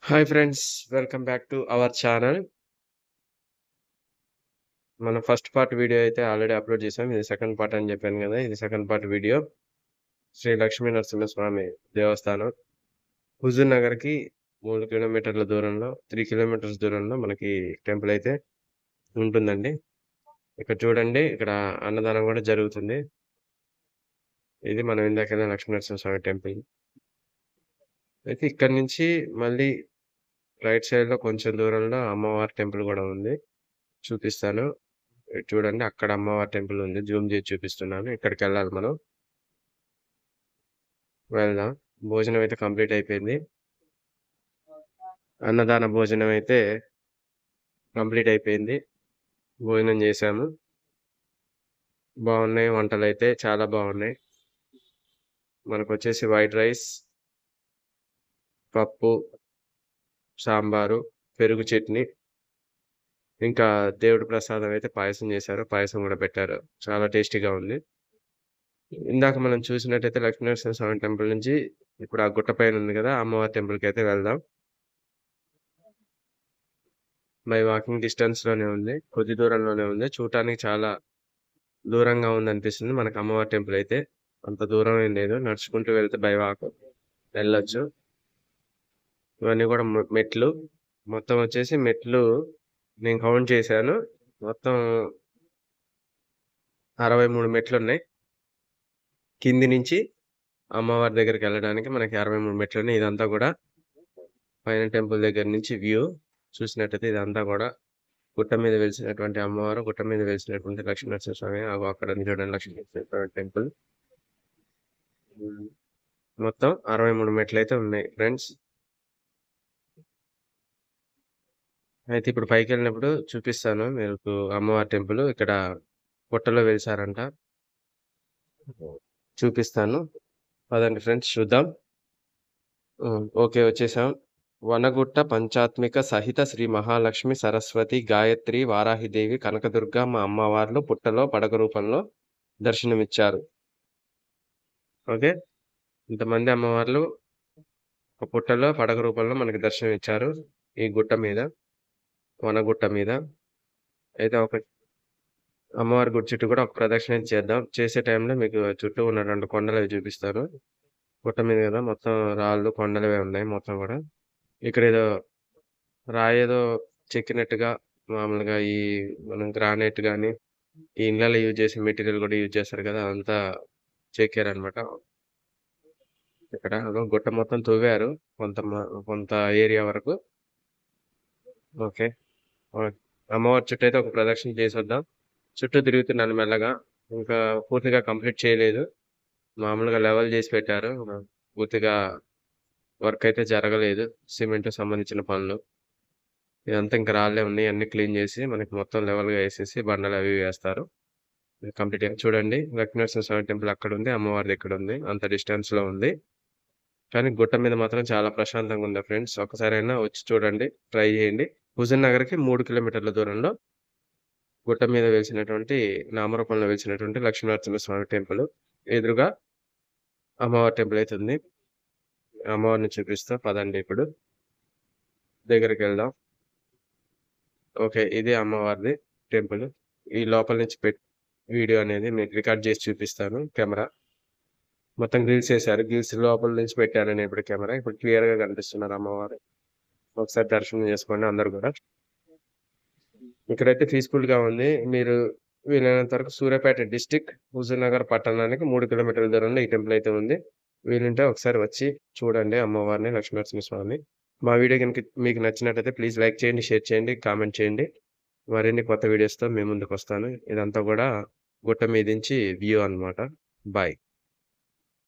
Hi friends, welcome back to our channel. మన first part video అయితే already upload చేసాం. ఇది సెకండ్ పార్ట్ అని చెప్పాను కదా, ఇది second part video. Shri Lakshmi Narasimhaswamy దేవస్థానం హుజూర్ నగర్కి 3 కిలోమీటర్ల దూరంలో, 3 కిలోమీటర్స్ దూరంలో మనకి టెంపుల్ అయితే ఉంటుందండి. ఇక్కడ చూడండి, ఇక్కడ అన్నదానం కూడా జరుగుతుంది. ఇది మనం ఇందాక లక్ష్మీ నరసింహస్వామి టెంపుల్. అయితే ఇక్కడ నుంచి మళ్ళీ రైట్ సైడ్లో కొంచెం దూరంలో అమ్మవారి టెంపుల్ కూడా ఉంది, చూపిస్తాను. చూడండి, అక్కడ అమ్మవారి టెంపుల్ ఉంది, జూమ్ చేసి చూపిస్తున్నాను. ఇక్కడికి వెళ్ళాలి మనం. వెళ్దాం. భోజనం అయితే కంప్లీట్ అయిపోయింది. అన్నదాన భోజనం అయితే కంప్లీట్ అయిపోయింది. భోజనం చేశాము. బాగున్నాయి వంటలు అయితే, చాలా బాగున్నాయి. మనకు వచ్చేసి వైట్ రైస్, పప్పు, సాంబారు, పెరుగు చట్నీ, ఇంకా దేవుడి ప్రసాదం అయితే పాయసం చేశారు. పాయసం కూడా పెట్టారు, చాలా టేస్టీగా ఉంది. ఇందాక మనం చూసినట్టయితే లక్ష్మీనరసింహ స్వామి టెంపుల్ నుంచి ఇప్పుడు ఆ గుట్ట పైన ఉంది కదా, అమ్మవారి టెంపుల్కి అయితే వెళ్దాం. బై వాకింగ్ డిస్టెన్స్ లోనే ఉంది, కొద్ది దూరంలోనే ఉంది. చూడటానికి చాలా దూరంగా ఉంది అనిపిస్తుంది మనకు అమ్మవారి టెంపుల్ అయితే. అంత దూరం ఏం లేదు, నడుచుకుంటూ వెళ్తే బై వాక్ వెళ్ళొచ్చు. ఇవన్నీ కూడా మెట్లు. మొత్తం వచ్చేసి మెట్లు నేను కౌంట్ చేశాను, మొత్తం 63 మెట్లు ఉన్నాయి. కింది నుంచి అమ్మవారి దగ్గరికి వెళ్ళడానికి మనకి 63 మెట్లు ఉన్నాయి. ఇదంతా కూడా పైన టెంపుల్ దగ్గర నుంచి వ్యూ చూసినట్టయితే ఇదంతా కూడా గుట్ట మీద వెలిసినటువంటి అమ్మవారు, గుట్ట మీద వెలిసినటువంటి లక్ష్మీనరసింహ స్వామి. అక్కడ చూడండి, లక్ష్మీనరసింహ స్వామి టెంపుల్. మొత్తం 63 మెట్లు అయితే ఉన్నాయి ఫ్రెండ్స్. అయితే ఇప్పుడు పైకి వెళ్ళినప్పుడు చూపిస్తాను మీకు అమ్మవారి టెంపుల్. ఇక్కడ పుట్టలో వెలిసారంట, చూపిస్తాను. పదండి ఫ్రెండ్స్, చూద్దాం. ఓకే, వచ్చేసాం. వనగుట్ట పంచాత్మిక సహిత శ్రీ మహాలక్ష్మి, సరస్వతి, గాయత్రి, వారాహిదేవి, కనకదుర్గ మా అమ్మవార్లు పుట్టలో పడగ రూపంలో దర్శనమిచ్చారు. ఓకే, ఇంతమంది అమ్మవార్లు ఒక పుట్టలో పడగ రూపంలో మనకి దర్శనం ఇచ్చారు ఈ గుట్ట మీద, వనగుట్ట మీద. అయితే ఒక అమ్మవారి గుడి చుట్టూ కూడా ఒక ప్రదక్షిణ చేద్దాం. చేసే టైంలో మీకు చుట్టూ ఉన్నటువంటి కొండలు అవి చూపిస్తారు. గుట్ట మీద కదా, మొత్తం రాళ్ళు కొండలవే ఉన్నాయి మొత్తం కూడా. ఇక్కడ ఏదో రాయేదో చెక్కినట్టుగా, మామూలుగా ఈ మనం గ్రానైట్ కానీ ఈ ఇళ్ళలో యూజ్ చేసే మెటీరియల్ కూడా యూజ్ చేస్తారు కదా, అంతా చెక్కారనమాట. ఇక్కడ గుట్ట మొత్తం తవ్వారు కొంత కొంత ఏరియా వరకు. ఓకే, అమ్మవారి చుట్టూ అయితే ఒక ప్రదక్షిణ చేసి వద్దాం. చుట్టూ తిరుగుతున్నాను మెల్లగా, ఇంకా పూర్తిగా కంప్లీట్ చేయలేదు. మామూలుగా లెవెల్ చేసి పెట్టారు, పూర్తిగా వర్క్ అయితే జరగలేదు. సిమెంట్ సంబంధించిన పనులు ఇదంతా ఇంకా రాళ్ళే ఉన్నాయి, అన్ని క్లీన్ చేసి మనకి మొత్తం లెవెల్గా వేసేసి బండలు అవి వేస్తారు. కంప్లీట్గా చూడండి, లక్ష్మీనరసింహ స్వామి టెంపుల్ అక్కడ ఉంది, అమ్మవారిది ఇక్కడ ఉంది, అంత డిస్టెన్స్లో ఉంది. కానీ గుట్ట మీద మాత్రం చాలా ప్రశాంతంగా ఉంది ఫ్రెండ్స్. ఒకసారైనా వచ్చి చూడండి, ట్రై చేయండి. హుజూర్ నగర్కి 3 కిలోమీటర్ల దూరంలో గుట్ట మీద వెలిసినటువంటి, నామరూపంలో వెలిసినటువంటి లక్ష్మీనరసింహ స్వామి టెంపుల్ ఎదురుగా అమ్మవారి టెంపుల్ అయితే ఉంది. అమ్మవారిని చూపిస్తా పదండి, ఇప్పుడు దగ్గరికి వెళ్దాం. ఓకే, ఇది అమ్మవారిది టెంపుల్. ఈ లోపల నుంచి వీడియో అనేది మీకు రికార్డ్ చేసి చూపిస్తాను. కెమెరా మొత్తం గ్రిల్స్ వేశారు, గ్రిల్స్ లోపల నుంచి పెట్టాను నేను ఇప్పుడు కెమెరా. ఇప్పుడు క్లియర్ గా కనిపిస్తున్నారు అమ్మవారు. ఒకసారి దర్శనం చేసుకోండి అందరు కూడా. ఇక్కడైతే పీస్ఫుల్ గా ఉంది. మీరు వీలైనంత వరకు సూర్యాపేట డిస్టిక్ హుజూర్ నగర్ పట్టణానికి 3 కిలోమీటర్ల దూరంలో ఈ టెంపుల్ అయితే ఉంది. వీలుంటే ఒకసారి వచ్చి చూడండి అమ్మవారిని, లక్ష్మీనరసింహ స్వామి. మా వీడియో కనుక మీకు నచ్చినట్టయితే ప్లీజ్ లైక్ చేయండి, షేర్ చేయండి, కామెంట్ చేయండి. మరిన్ని కొత్త వీడియోస్తో మేము ముందుకు వస్తాను. ఇదంతా కూడా గుట్ట మీద నుంచి వ్యూ అన్నమాట. బాయ్.